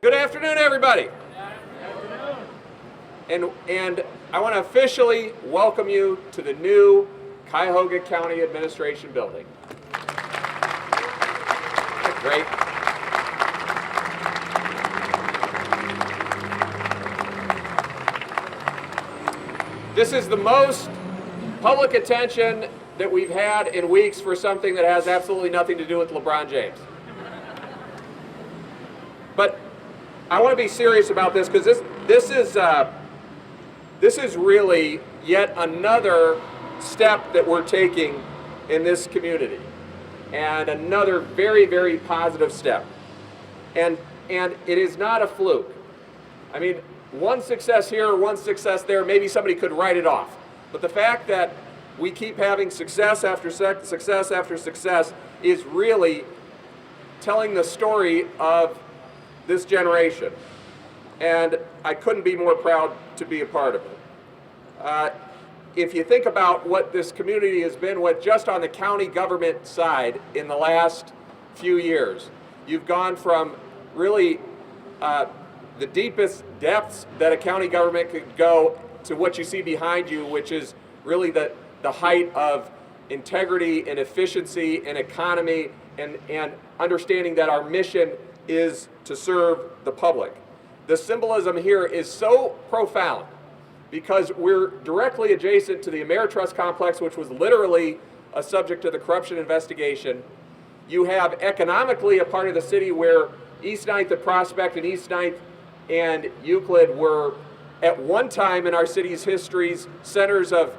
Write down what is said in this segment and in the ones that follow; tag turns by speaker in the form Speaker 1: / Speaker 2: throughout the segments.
Speaker 1: Good afternoon, everybody. And I want to officially welcome you to the new Cuyahoga County Administration Building. Great. This is the most public attention that we've had in weeks for something that has absolutely nothing to do with LeBron James. But I want to be serious about this because this is really yet another step that we're taking in this community, and another very, very positive step. And it is not a fluke. I mean, one success here, one success there, maybe somebody could write it off. But the fact that we keep having success after success after success is really telling the story of this generation. And I couldn't be more proud to be a part of it. If you think about what this community has been with just on the county government side in the last few years, you've gone from really the deepest depths that a county government could go to what you see behind you, which is really the height of integrity and efficiency and economy and understanding that our mission is to serve the public. The symbolism here is so profound because we're directly adjacent to the Ameritrust complex, which was literally a subject of the corruption investigation. You have economically a part of the city where East 9th and Prospect and East 9th and Euclid were at one time in our city's histories centers of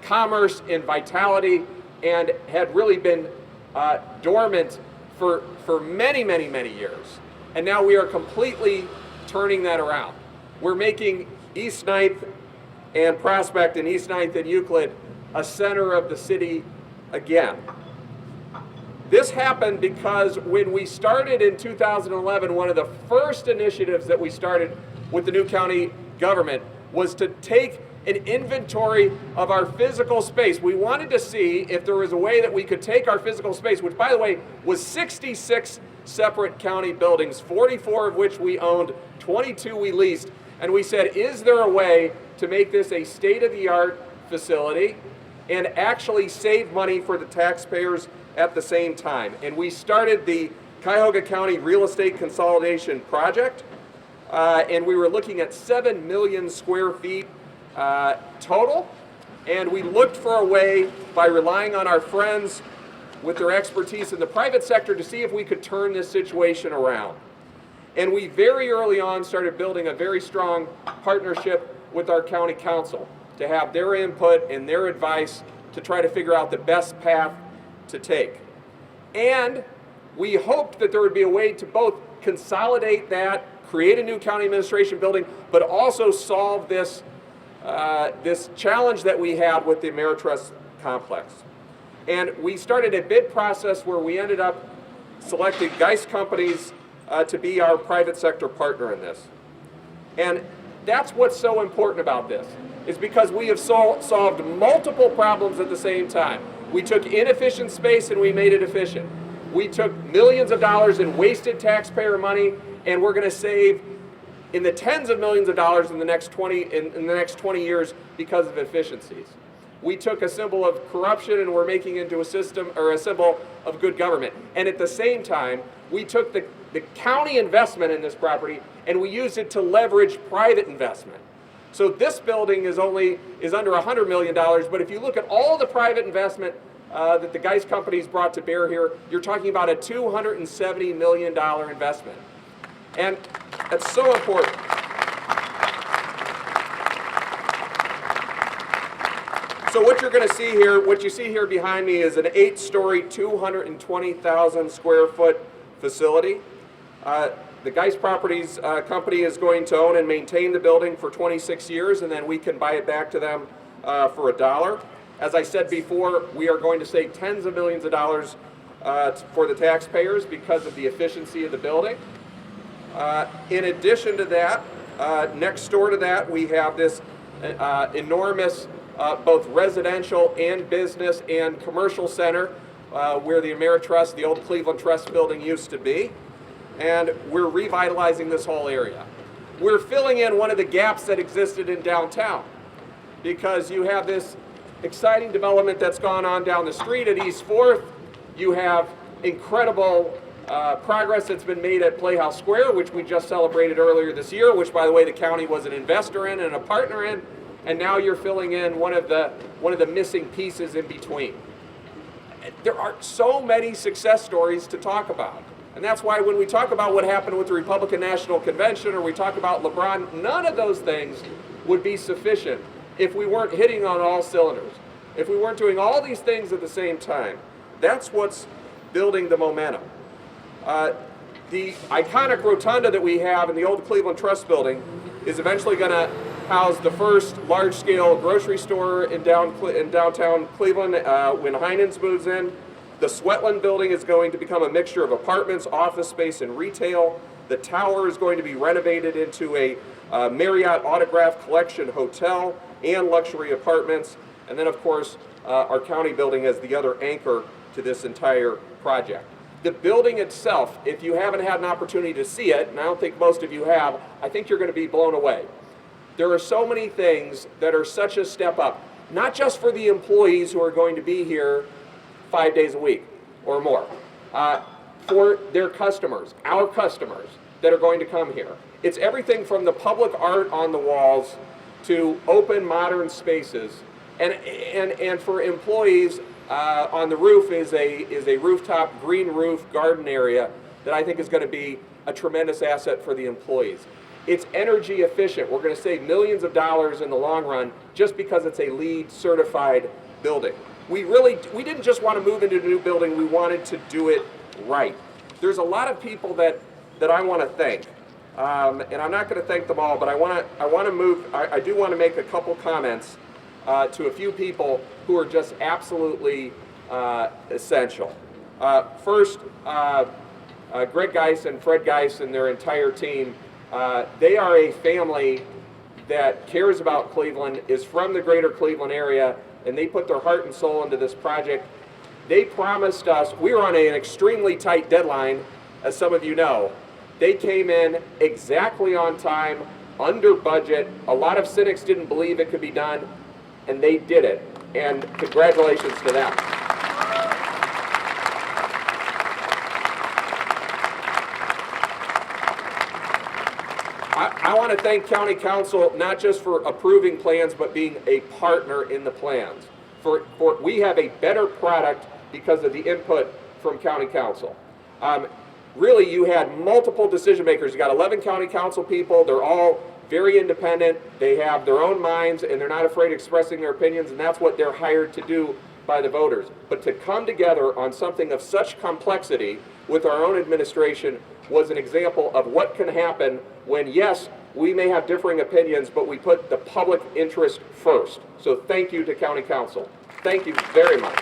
Speaker 1: commerce and vitality, and had really been dormant for many, many, many years. And now we are completely turning that around. We're making East 9th and Prospect and East 9th and Euclid a center of the city again. This happened because when we started in 2011, one of the first initiatives that we started with the new county government was to take an inventory of our physical space. We wanted to see if there was a way that we could take our physical space, which by the way was 66 separate county buildings, 44 of which we owned, 22 we leased, and we said, is there a way to make this a state-of-the-art facility and actually save money for the taxpayers at the same time? And we started the Cuyahoga County Real Estate Consolidation Project, and we were looking at 7 million square feet total, and we looked for a way by relying on our friends with their expertise in the private sector to see if we could turn this situation around. And we very early on started building a very strong partnership with our county council to have their input and their advice to try to figure out the best path to take. And we hoped that there would be a way to both consolidate that, create a new county administration building, but also solve this challenge that we had with the Ameritrust complex. And we started a bid process where we ended up selecting Geist Companies to be our private sector partner in this. And that's what's so important about this, is because we have solved multiple problems at the same time. We took inefficient space and we made it efficient. We took millions of dollars in wasted taxpayer money, and we're going to save in the tens of millions of dollars in the next 20 years because of efficiencies. We took a symbol of corruption and we're making it into a system or a symbol of good government. And at the same time, we took the county investment in this property and we used it to leverage private investment. So this building is under $100 million, but if you look at all the private investment that the Geist Companies brought to bear here, you're talking about a $270 million investment. And that's so important. So what you're going to see here, what you see here behind me is an 8-story, 220,000 square foot facility. The Geist Properties company is going to own and maintain the building for 26 years, and then we can buy it back to them for $1. As I said before, we are going to save tens of millions of dollars for the taxpayers because of the efficiency of the building. In addition to that, next door to that, we have this enormous both residential and business and commercial center where the Ameritrust, the old Cleveland Trust building used to be. and we're revitalizing this whole area. We're filling in one of the gaps that existed in downtown, because you have this exciting development that's gone on down the street at East 4th. You have incredible progress that's been made at Playhouse Square, which we just celebrated earlier this year, which, by the way, the county was an investor in and a partner in, and now you're filling in one of the missing pieces in between. There are so many success stories to talk about. And that's why when we talk about what happened with the Republican National Convention, or we talk about LeBron, none of those things would be sufficient if we weren't hitting on all cylinders, if we weren't doing all these things at the same time. That's what's building the momentum. The iconic rotunda that we have in the old Cleveland Trust Building is eventually going to house the first large-scale grocery store in downtown Cleveland when Heinen's moves in. The Sweatland Building is going to become a mixture of apartments, office space, and retail. The tower is going to be renovated into a Marriott Autograph Collection hotel and luxury apartments. And then, of course, our county building as the other anchor to this entire project. The building itself, if you haven't had an opportunity to see it, and I don't think most of you have, I think you're going to be blown away. There are so many things that are such a step up, not just for the employees who are going to be here 5 days a week or more, for their customers, our customers that are going to come here. It's everything from the public art on the walls to open modern spaces, and for employees, on the roof is a rooftop green roof garden area that I think is going to be a tremendous asset for the employees. It's energy efficient. We're going to save millions of dollars in the long run just because it's a LEED certified building. We didn't just want to move into a new building, we wanted to do it right. There's a lot of people that I want to thank, and I'm not going to thank them all, but I do want to make a couple comments to a few people who are just absolutely essential. First, Greg Geis and Fred Geis and their entire team, they are a family that cares about Cleveland, is from the greater Cleveland area, and they put their heart and soul into this project. They promised us, we were on an extremely tight deadline, as some of you know. They came in exactly on time, under budget. A lot of cynics didn't believe it could be done, and they did it. And congratulations to them. I want to thank County Council not just for approving plans, but being a partner in the plans. We have a better product because of the input from County Council. Really, you had multiple decision makers. You got 11 County Council people. They're all very independent. They have their own minds, and they're not afraid of expressing their opinions, and that's what they're hired to do by the voters. But to come together on something of such complexity with our own administration was an example of what can happen when, yes, we may have differing opinions, but we put the public interest first. So thank you to County Council. Thank you very much.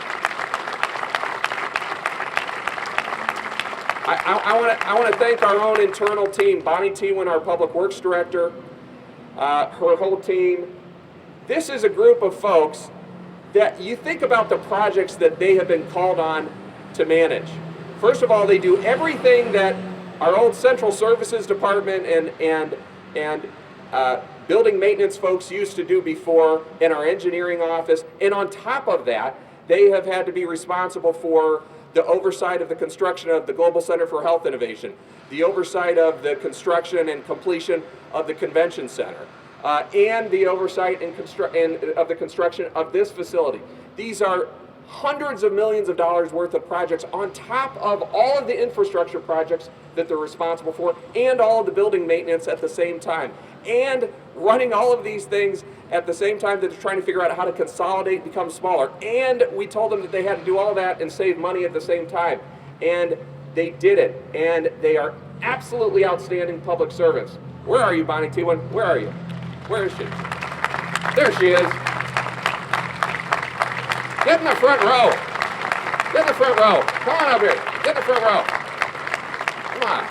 Speaker 1: I want to thank our own internal team, Bonnie Tewin, our Public Works Director, her whole team. This is a group of folks that you think about the projects that they have been called on to manage. First of all, they do everything that our old Central Services Department and building maintenance folks used to do before in our engineering office. And on top of that, they have had to be responsible for the oversight of the construction of the Global Center for Health Innovation, the oversight of the construction and completion of the Convention Center, and the oversight of the construction of this facility. These are hundreds of millions of dollars worth of projects on top of all of the infrastructure projects that they're responsible for, and all of the building maintenance at the same time, and running all of these things at the same time that they're trying to figure out how to consolidate, become smaller. And we told them that they had to do all that and save money at the same time. And they did it. And they are absolutely outstanding public servants. Where are you, Bonnie Tewin? Where are you? Where is she? There she is. Get in the front row. Get in the front row. Come on up here. Get in the front row. Come on.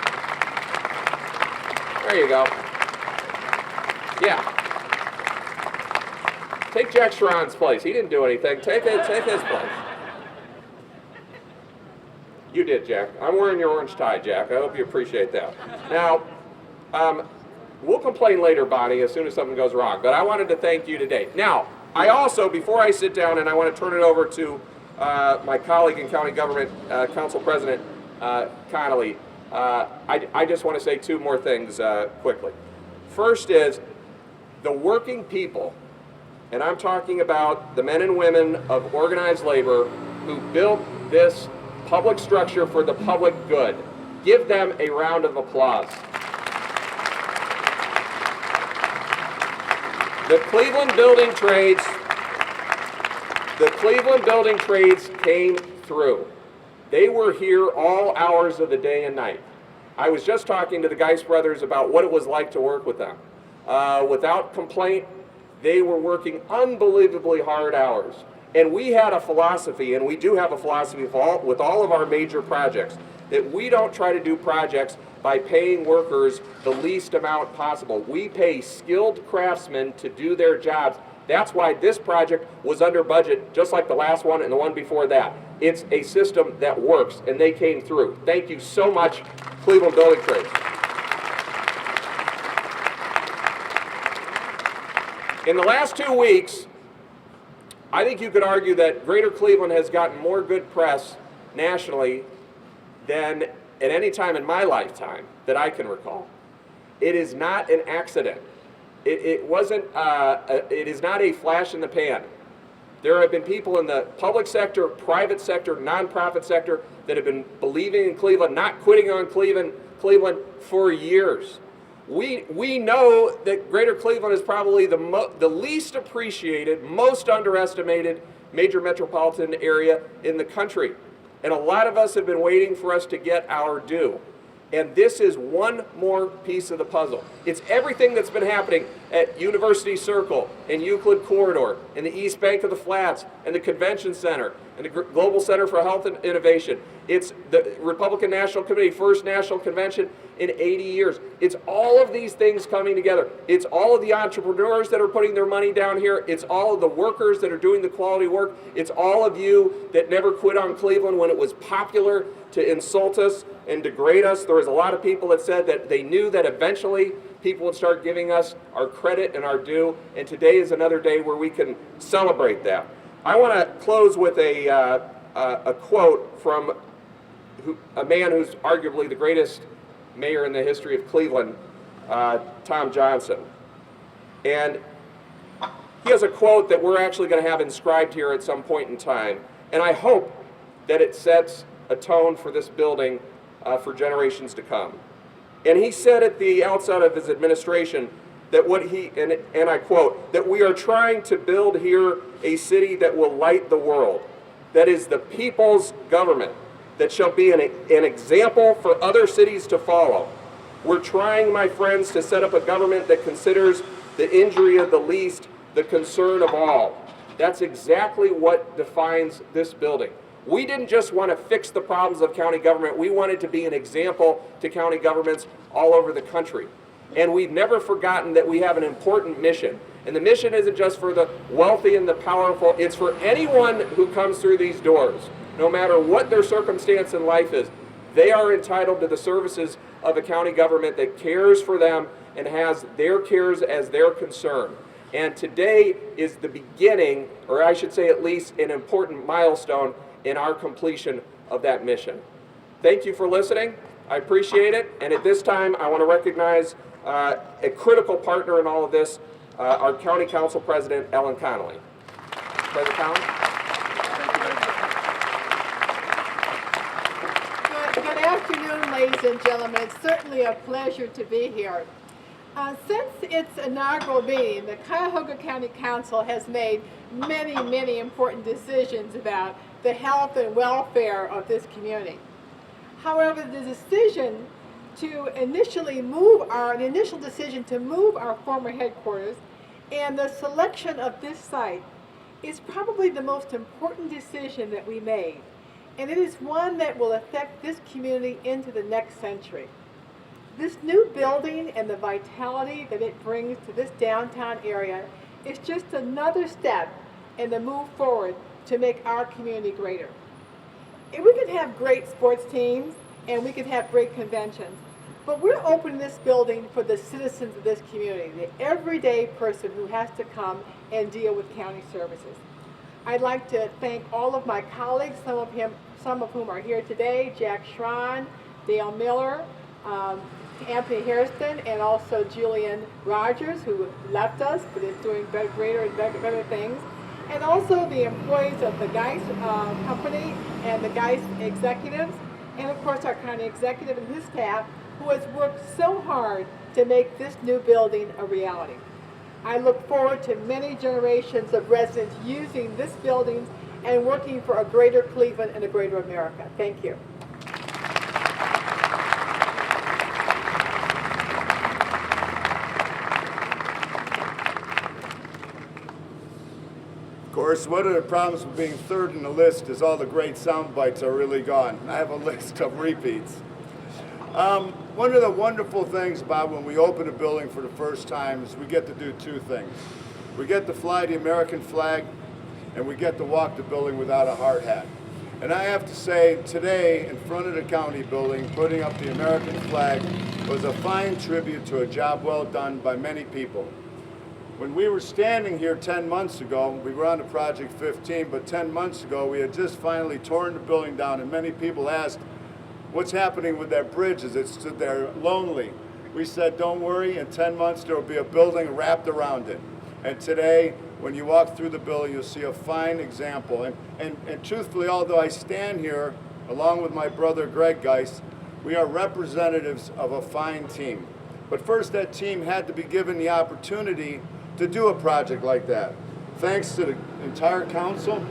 Speaker 1: There you go. Yeah. Take Jack Sharon's place. He didn't do anything. Take his place. You did, Jack. I'm wearing your orange tie, Jack. I hope you appreciate that. Now, we'll complain later, Bonnie, as soon as something goes wrong, but I wanted to thank you today. Now, I also, before I sit down, and I want to turn it over to my colleague in County Government, Council President Connolly, I just want to say two more things quickly. First is the working people, and I'm talking about the men and women of organized labor who built this public structure for the public good. Give them a round of applause. The Cleveland Building Trades came through. They were here all hours of the day and night. I was just talking to the Geist brothers about what it was like to work with them. Without complaint, they were working unbelievably hard hours. And we had a philosophy, and we do have a philosophy with all of our major projects, that we don't try to do projects by paying workers the least amount possible. We pay skilled craftsmen to do their jobs. That's why this project was under budget, just like the last one and the one before that. It's a system that works, and they came through. Thank you so much, Cleveland Building Trades. In the last 2 weeks, I think you could argue that Greater Cleveland has gotten more good press nationally than at any time in my lifetime that I can recall. It is not an accident. It is not a flash in the pan. There have been people in the public sector, private sector, nonprofit sector that have been believing in Cleveland, not quitting on Cleveland for years. We know that Greater Cleveland is probably the least appreciated, most underestimated major metropolitan area in the country. And a lot of us have been waiting for us to get our due. And this is one more piece of the puzzle. It's everything that's been happening at University Circle and Euclid Corridor and the East Bank of the Flats and the Convention Center and the Global Center for Health and Innovation. It's the Republican National Committee, first national convention in 80 years. It's all of these things coming together. It's all of the entrepreneurs that are putting their money down here. It's all of the workers that are doing the quality work. It's all of you that never quit on Cleveland when it was popular to insult us and degrade us. There was a lot of people that said that they knew that eventually people would start giving us our credit and our due, and today is another day where we can celebrate that. I want to close with a quote from a man who's arguably the greatest mayor in the history of Cleveland, Tom Johnson. And he has a quote that we're actually going to have inscribed here at some point in time, and I hope that it sets a tone for this building for generations to come. And he said at the outset of his administration that and I quote, that we are trying to build here a city that will light the world, that is the people's government, that shall be an example for other cities to follow. We're trying, my friends, to set up a government that considers the injury of the least the concern of all. That's exactly what defines this building. We didn't just want to fix the problems of county government. We wanted to be an example to county governments all over the country. And we've never forgotten that we have an important mission. And the mission isn't just for the wealthy and the powerful. It's for anyone who comes through these doors, no matter what their circumstance in life is. They are entitled to the services of a county government that cares for them and has their cares as their concern. And today is the beginning, or I should say at least an important milestone in our completion of that mission. Thank you for listening. I appreciate it. And at this time, I want to recognize a critical partner in all of this, our County Council President, Ellen Connolly. President Connolly?
Speaker 2: Good afternoon, ladies and gentlemen. It's certainly a pleasure to be here. Since its inaugural meeting, the Cuyahoga County Council has made many important decisions about the health and welfare of this community. However, the decision to the initial decision to move our former headquarters and the selection of this site is probably the most important decision that we made. And it is one that will affect this community into the next century. This new building and the vitality that it brings to this downtown area is just another step in the move forward to make our community greater. we could have great sports teams and we could have great conventions, but we're opening this building for the citizens of this community, the everyday person who has to come and deal with county services. I'd like to thank all of my colleagues, some of whom are here today: Jack Schron, Dale Miller, Anthony Hairston, and also Julian Rogers, who left us but is doing greater and better things. And also the employees of the Geist company and the Geist executives, and of course our county executive and his staff, who has worked so hard to make this new building a reality. I look forward to many generations of residents using this building and working for a greater Cleveland and a greater America. Thank you.
Speaker 3: Of course, one of the problems with being third in the list is all the great sound bites are really gone. I have a list of repeats. One of the wonderful things about when we open a building for the first time is we get to do two things. We get to fly the American flag, and we get to walk the building without a hard hat. And I have to say, today, in front of the county building, putting up the American flag was a fine tribute to a job well done by many people. When we were standing here 10 months ago, we were on to Project 15, but 10 months ago we had just finally torn the building down, and many people asked, what's happening with that bridge as it stood there lonely? We said, don't worry, in 10 months there will be a building wrapped around it. And today, when you walk through the building, you'll see a fine example. And truthfully, although I stand here along with my brother Greg Geist, we are representatives of a fine team. But first, that team had to be given the opportunity to do a project like that. Thanks to the entire council,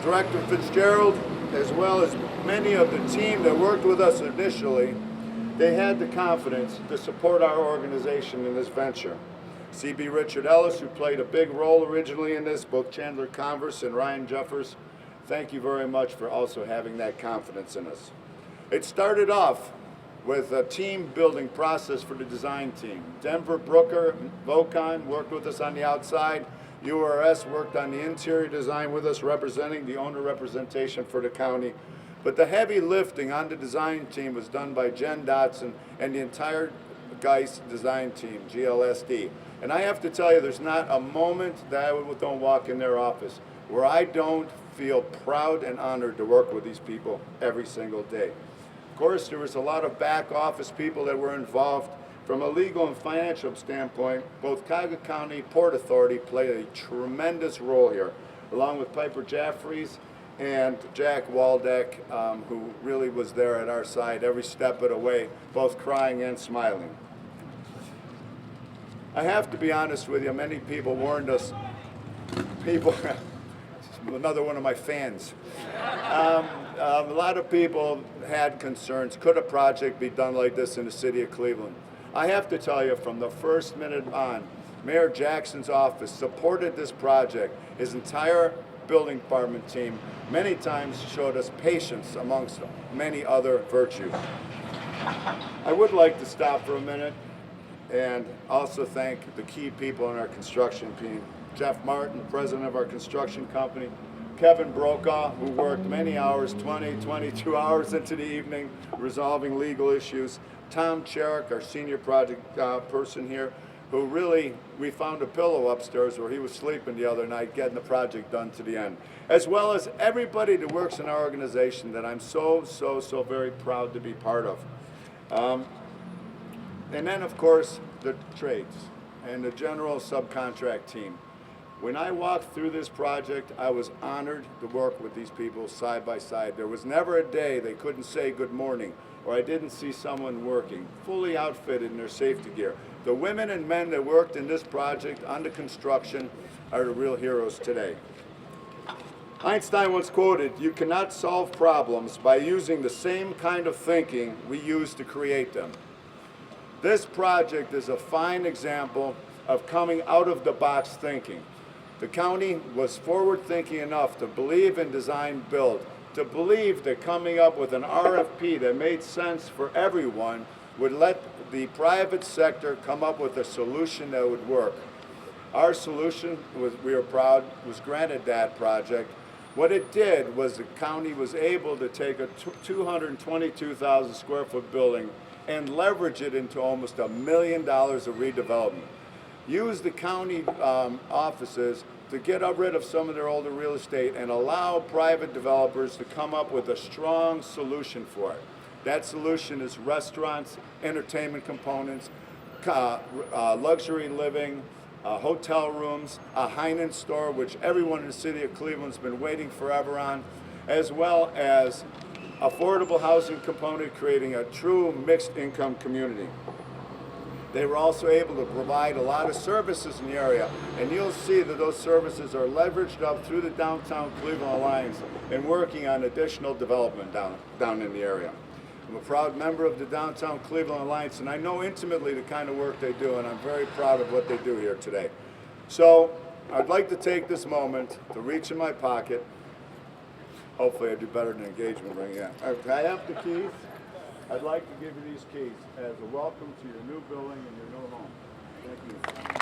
Speaker 3: Director Fitzgerald, as well as many of the team that worked with us initially, they had the confidence to support our organization in this venture. CB Richard Ellis, who played a big role originally in this, both Chandler Converse and Ryan Jeffers, thank you very much for also having that confidence in us. It started off with a team building process for the design team. Denver Brooker, Vocon worked with us on the outside. URS worked on the interior design with us, representing the owner representation for the county. But the heavy lifting on the design team was done by Jen Dotson and the entire Geist design team, GLSD. And I have to tell you, there's not a moment that I don't walk in their office where I don't feel proud and honored to work with these people every single day. Of course, there was a lot of back office people that were involved. From a legal and financial standpoint, both Cuyahoga County Port Authority played a tremendous role here, along with Piper Jaffries and Jack Waldeck, who really was there at our side every step of the way, both crying and smiling. I have to be honest with you, many people warned us, another one of my fans. A lot of people had concerns, could a project be done like this in the city of Cleveland? I have to tell you, from the first minute on, Mayor Jackson's office supported this project. His entire building department team many times showed us patience amongst many other virtues. I would like to stop for a minute and also thank the key people in our construction team. Jeff Martin, president of our construction company, Kevin Brokaw, who worked many hours, 22 hours into the evening, resolving legal issues. Tom Cherrick, our senior project person here, who really, we found a pillow upstairs where he was sleeping the other night, getting the project done to the end. As well as everybody that works in our organization that I'm so very proud to be part of. And then, of course, the trades and the general subcontract team. When I walked through this project, I was honored to work with these people side by side. There was never a day they couldn't say good morning, or I didn't see someone working, fully outfitted in their safety gear. The women and men that worked in this project on the construction are the real heroes today. Einstein once quoted, "You cannot solve problems by using the same kind of thinking we use to create them." This project is a fine example of coming out of the box thinking. The county was forward-thinking enough to believe in design build, to believe that coming up with an RFP that made sense for everyone would let the private sector come up with a solution that would work. Our solution, we are proud, was granted that project, What it did was the county was able to take a 222,000 square foot building and leverage it into almost $1 million of redevelopment. Use the county offices to get rid of some of their older real estate and allow private developers to come up with a strong solution for it. That solution is restaurants, entertainment components, luxury living, hotel rooms, a Heineken store, which everyone in the city of Cleveland's been waiting forever on, as well as affordable housing component, creating a true mixed income community. They were also able to provide a lot of services in the area, and you'll see that those services are leveraged up through the Downtown Cleveland Alliance and working on additional development down in the area. I'm a proud member of the Downtown Cleveland Alliance, and I know intimately the kind of work they do, and I'm very proud of what they do here today. So I'd like to take this moment to reach in my pocket. Hopefully I do better than engagement ring. Yeah. I have the keys. I'd like to give you these keys as a welcome to your new building and your new home. Thank you.